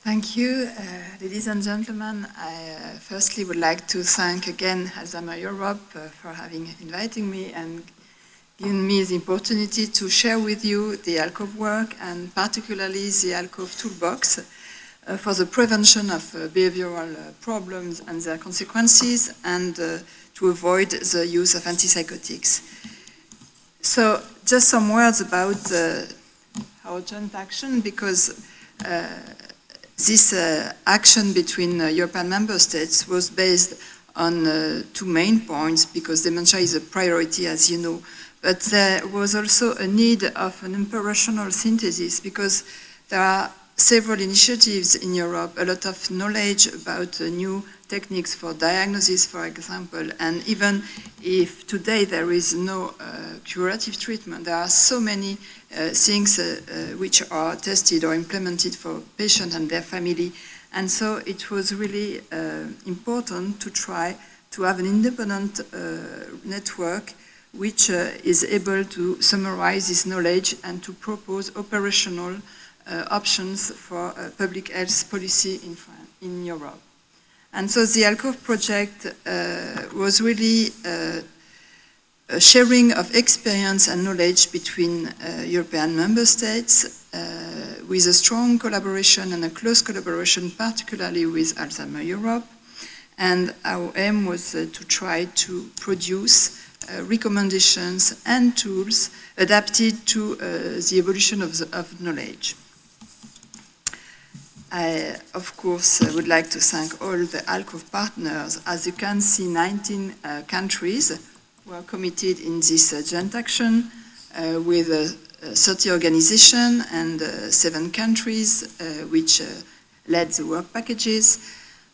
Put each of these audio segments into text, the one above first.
Thank you, ladies and gentlemen. I firstly would like to thank again Alzheimer Europe for having invited me and given me the opportunity to share with you the ALCOVE work and particularly the ALCOVE toolbox for the prevention of behavioral problems and their consequences and to avoid the use of antipsychotics. So just some words about our joint action, because this action between European member states was based on two main points, because dementia is a priority, as you know, but there was also a need of an operational synthesis, because there are several initiatives in Europe, a lot of knowledge about new techniques for diagnosis, for example, and even if today there is no curative treatment, there are so many things which are tested or implemented for patients and their family. And so it was really important to try to have an independent network which is able to summarize this knowledge and to propose operational options for public health policy in Europe. And so the ALCOVE project was really a sharing of experience and knowledge between European member states with a strong collaboration and a close collaboration, particularly with Alzheimer Europe. And our aim was to try to produce recommendations and tools adapted to the evolution of knowledge. I, of course, would like to thank all the ALCOVE partners. As you can see, 19 countries were committed in this joint action with 30 organizations and 7 countries which led the work packages,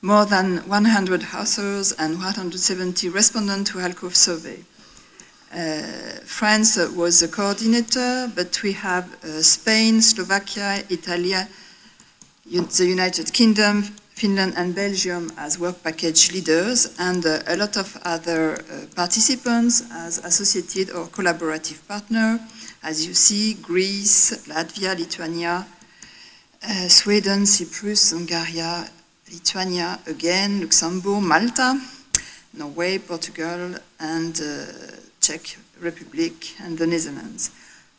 more than 100 authors and 170 respondents to ALCOVE survey. France was the coordinator, but we have Spain, Slovakia, Italy, the United Kingdom, Finland and Belgium as work package leaders, and a lot of other participants as associated or collaborative partner. As you see, Greece, Latvia, Lithuania, Sweden, Cyprus, Hungary, Lithuania again, Luxembourg, Malta, Norway, Portugal, and Czech Republic and the Netherlands.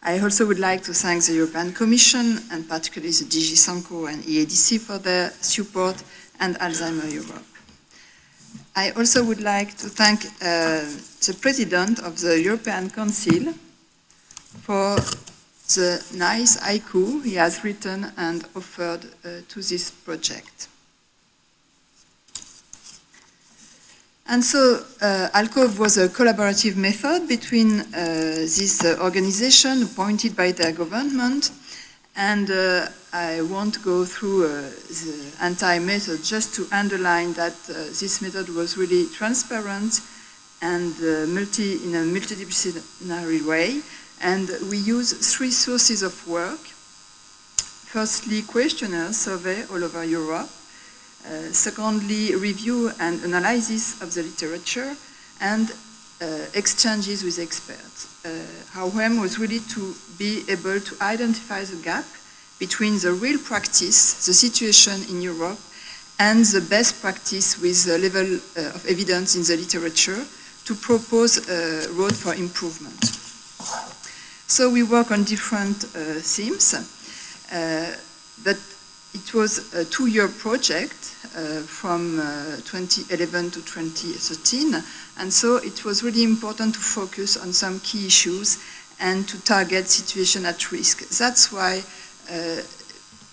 I also would like to thank the European Commission, and particularly the DG Sanco and EADC for their support, and Alzheimer Europe. I also would like to thank the President of the European Council for the nice haiku he has written and offered to this project. And so ALCOVE was a collaborative method between this organization appointed by their government, and I won't go through the entire method, just to underline that this method was really transparent and in a multidisciplinary way, and we use 3 sources of work. Firstly, questionnaire survey all over Europe. Secondly, review and analysis of the literature, and exchanges with experts. Our aim was really to be able to identify the gap between the real practice, the situation in Europe, and the best practice with the level of evidence in the literature to propose a road for improvement. So we work on different themes, but it was a 2-year project from 2011 to 2013, and so it was really important to focus on some key issues and to target situation at risk. That's why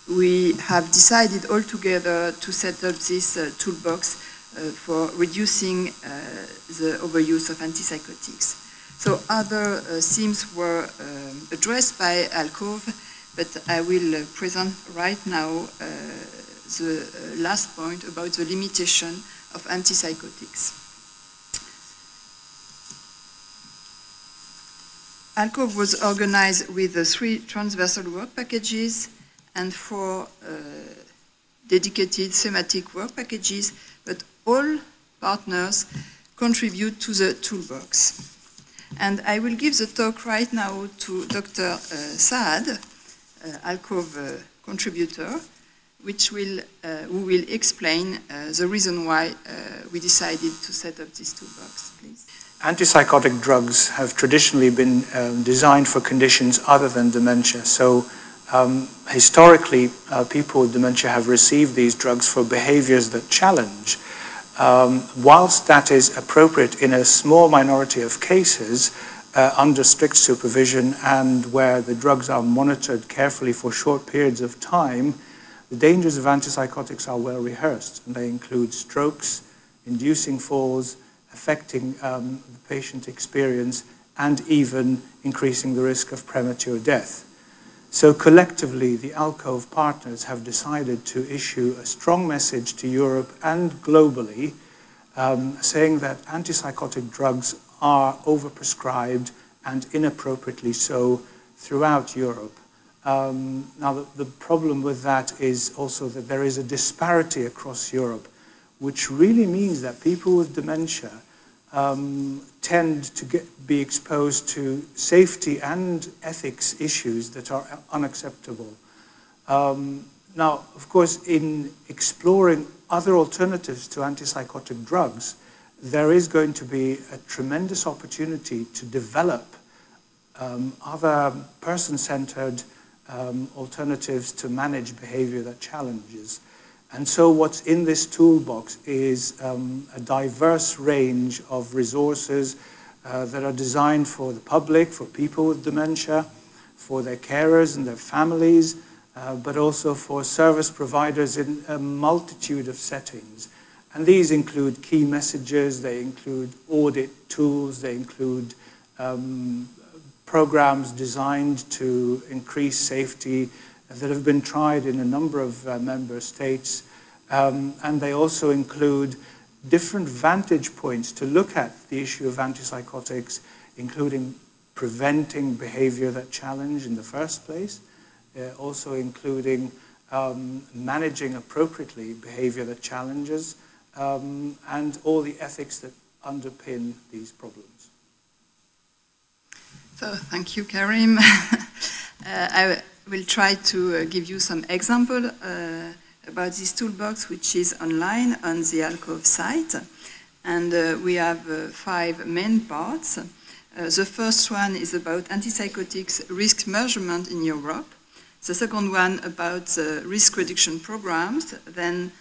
we have decided all together to set up this toolbox for reducing the overuse of antipsychotics. So other themes were addressed by ALCOVE, but I will present right now the last point about the limitation of antipsychotics. ALCOVE was organized with 3 transversal work packages and 4 dedicated thematic work packages, but all partners contribute to the toolbox. And I will give the talk right now to Dr. Saad, ALCOVE contributor, who will explain the reason why we decided to set up this toolbox, please. Antipsychotic drugs have traditionally been designed for conditions other than dementia. So historically, people with dementia have received these drugs for behaviors that challenge. Whilst that is appropriate in a small minority of cases, under strict supervision and where the drugs are monitored carefully for short periods of time, the dangers of antipsychotics are well rehearsed, and they include strokes, inducing falls, affecting the patient experience, and even increasing the risk of premature death. So collectively, the Alcove partners have decided to issue a strong message to Europe and globally, saying that antipsychotic drugs are overprescribed and inappropriately so throughout Europe. Now, the problem with that is also that there is a disparity across Europe, which really means that people with dementia tend to be exposed to safety and ethics issues that are unacceptable. Now, of course, in exploring other alternatives to antipsychotic drugs, there is going to be a tremendous opportunity to develop other person-centered alternatives to manage behavior that challenges. And so what's in this toolbox is a diverse range of resources that are designed for the public, for people with dementia, for their carers and their families, but also for service providers in a multitude of settings. And these include key messages, they include audit tools, they include programs designed to increase safety that have been tried in a number of member states. And they also include different vantage points to look at the issue of antipsychotics, including preventing behavior that challenge in the first place, also including managing appropriately behavior that challenges, and all the ethics that underpin these problems. So, thank you, Karim. I will try to give you some example about this toolbox, which is online on the Alcove site. And we have 5 main parts. The first one is about antipsychotics risk measurement in Europe. The second one about risk reduction programs. Then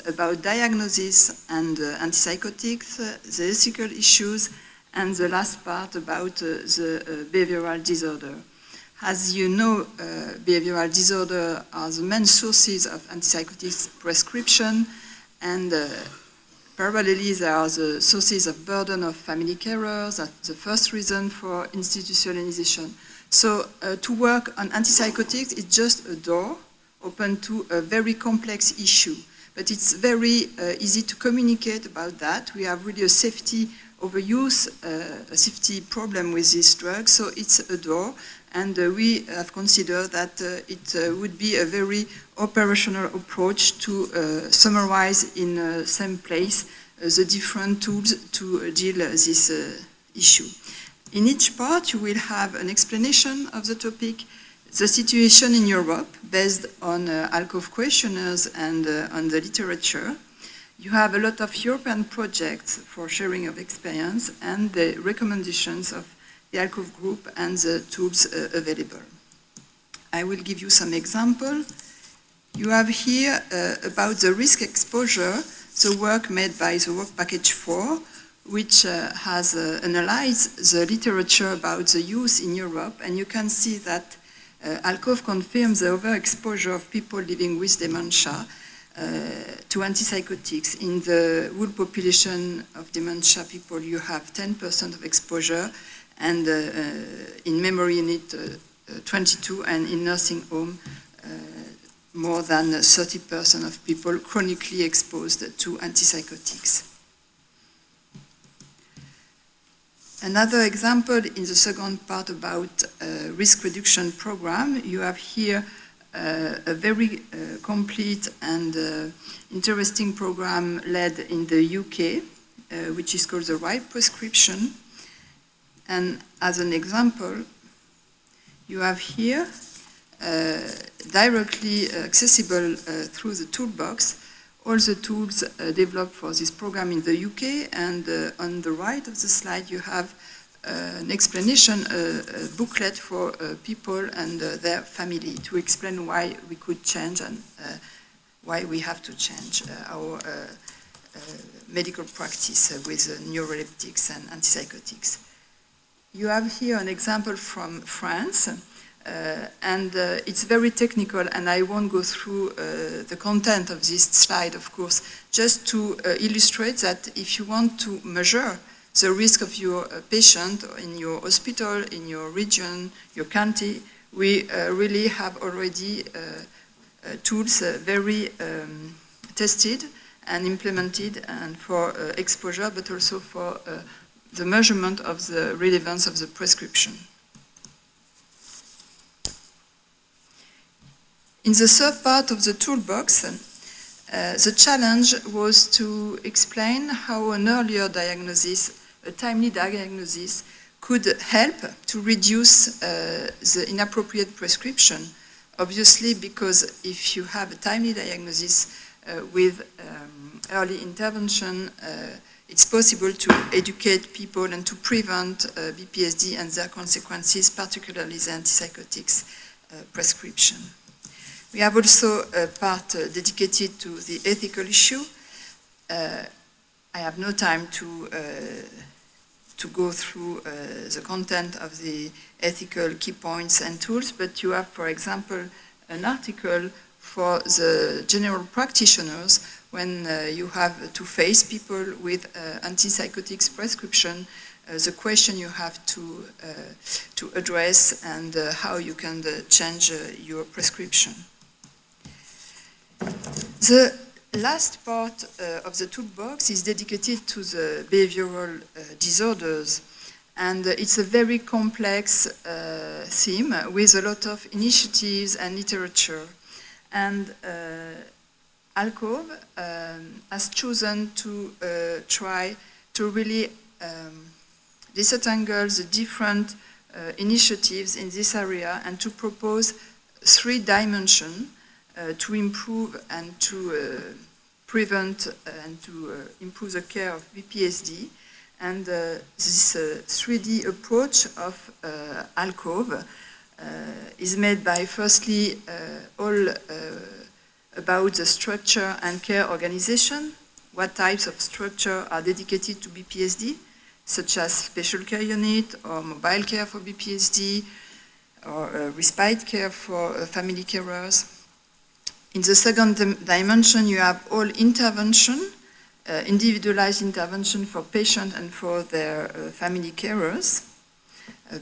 about diagnosis and antipsychotics, the ethical issues, and the last part about the behavioral disorder. As you know, behavioral disorder are the main sources of antipsychotics prescription, and parallelly they are the sources of burden of family carers. That's the first reason for institutionalization. So to work on antipsychotics is just a door open to a very complex issue. But it's very easy to communicate about that. We have really a safety overuse, a safety problem with this drug, so it's a door. And we have considered that it would be a very operational approach to summarize in the same place the different tools to deal with this issue. In each part, you will have an explanation of the topic, the situation in Europe based on Alcove questionnaires and on the literature. You have a lot of European projects for sharing of experience and the recommendations of the Alcove group and the tools available. I will give you some examples. You have here about the risk exposure, the work made by the Work Package 4, which has analyzed the literature about the use in Europe, and you can see that Alcove confirms the overexposure of people living with dementia to antipsychotics. In the whole population of dementia people, you have 10% of exposure, and in memory unit 22, and in nursing home more than 30% of people chronically exposed to antipsychotics. Another example in the second part about risk reduction program, you have here a very complete and interesting program led in the UK, which is called the Right Prescription. And as an example, you have here directly accessible through the toolbox. All the tools developed for this program in the UK, and on the right of the slide you have an explanation, a booklet for people and their family to explain why we could change and why we have to change our medical practice with neuroleptics and antipsychotics. You have here an example from France, and it's very technical, and I won't go through the content of this slide, of course, just to illustrate that if you want to measure the risk of your patient in your hospital, in your region, your county, we really have already tools very tested and implemented, and for exposure, but also for the measurement of the relevance of the prescription. In the third part of the toolbox, the challenge was to explain how an earlier diagnosis, a timely diagnosis, could help to reduce the inappropriate prescription. Obviously, because if you have a timely diagnosis with early intervention, it's possible to educate people and to prevent BPSD and their consequences, particularly the antipsychotics prescription. We have also a part dedicated to the ethical issue. I have no time to go through the content of the ethical key points and tools, but you have, for example, an article for the general practitioners when you have to face people with antipsychotics prescription, the question you have to address and how you can change your prescription. The last part of the toolbox is dedicated to the behavioral disorders, and it's a very complex theme with a lot of initiatives and literature. And ALCOVE has chosen to try to really disentangle the different initiatives in this area and to propose 3 dimensions to improve and to prevent and to improve the care of BPSD. And this 3D approach of ALCOVE is made by, firstly, all about the structure and care organization, what types of structure are dedicated to BPSD, such as special care unit or mobile care for BPSD or respite care for family carers. In the second dimension, you have all intervention, individualized intervention for patients and for their family carers,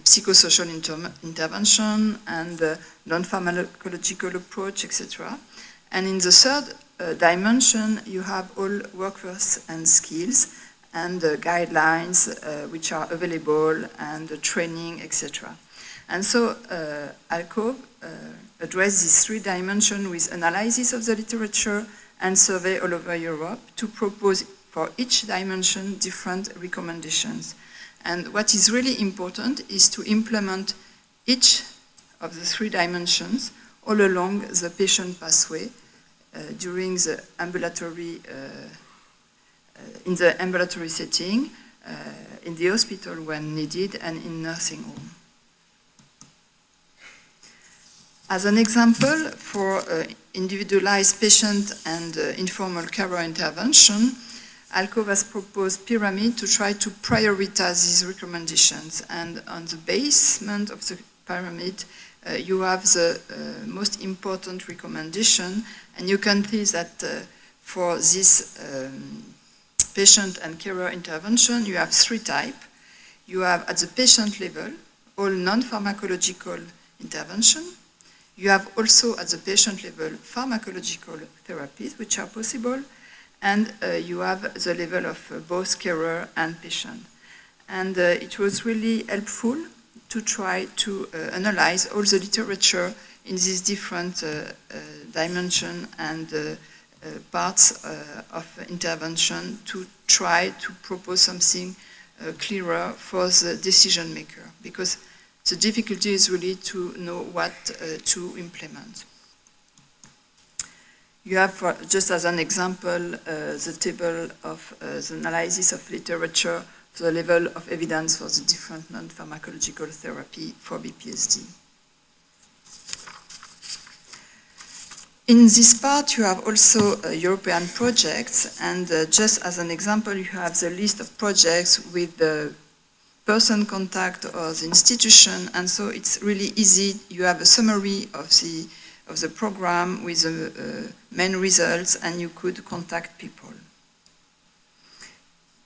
psychosocial intervention and non-pharmacological approach, etc. And in the third dimension, you have all workforce and skills and guidelines which are available and training, etc. And so ALCOVE address these 3 dimensions with analysis of the literature and survey all over Europe to propose for each dimension different recommendations. And what is really important is to implement each of the 3 dimensions all along the patient pathway during the ambulatory, in the ambulatory setting, in the hospital when needed, and in nursing home. As an example, for individualized patient and informal carer intervention, ALCOVE has proposed pyramid to try to prioritize these recommendations. And on the basement of the pyramid, you have the most important recommendation, and you can see that for this patient and carer intervention, you have 3 types. You have at the patient level, all non-pharmacological intervention. You have also at the patient level pharmacological therapies which are possible, and you have the level of both carer and patient. And it was really helpful to try to analyze all the literature in these different dimensions and parts of intervention to try to propose something clearer for the decision maker. Because The difficulty is really to know what to implement. You have, just as an example, the table of the analysis of literature, the level of evidence for the different non-pharmacological therapy for BPSD. In this part, you have also European projects, and just as an example, you have the list of projects with the person contact or the institution, and so it's really easy. You have a summary of the program with the main results, and you could contact people.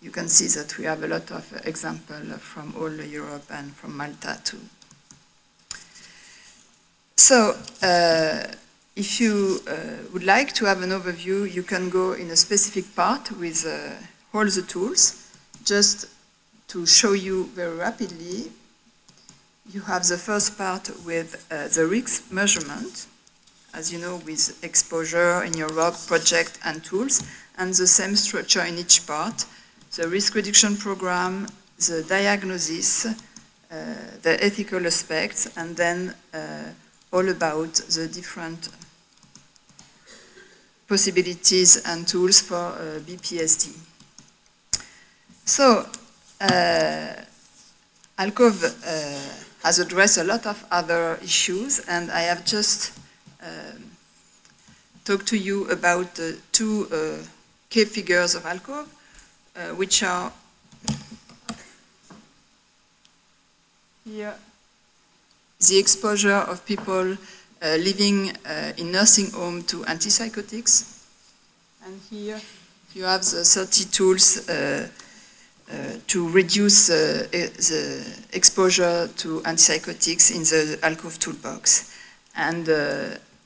You can see that we have a lot of examples from all Europe and from Malta too. So, if you would like to have an overview, you can go in a specific part with all the tools. Just to show you very rapidly, you have the first part with the risk measurement, as you know, with exposure in Europe, project and tools, and the same structure in each part. The risk reduction program, the diagnosis, the ethical aspects, and then all about the different possibilities and tools for BPSD. So, ALCOVE has addressed a lot of other issues, and I have just talked to you about the two key figures of ALCOVE, which are here, the exposure of people living in nursing home to antipsychotics. And here you have the 30 tools to reduce the exposure to antipsychotics in the ALCOVE toolbox. And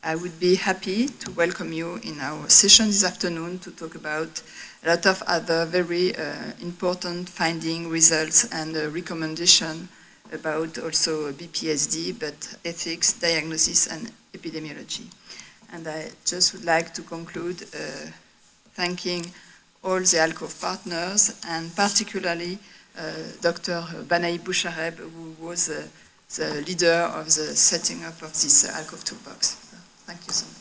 I would be happy to welcome you in our session this afternoon to talk about a lot of other very important finding results and recommendation about also BPSD, but ethics, diagnosis, and epidemiology. And I just would like to conclude thanking all the ALCOVE partners, and particularly Dr. Banaï Bouchareb, who was the leader of the setting up of this ALCOVE toolbox. Thank you so much.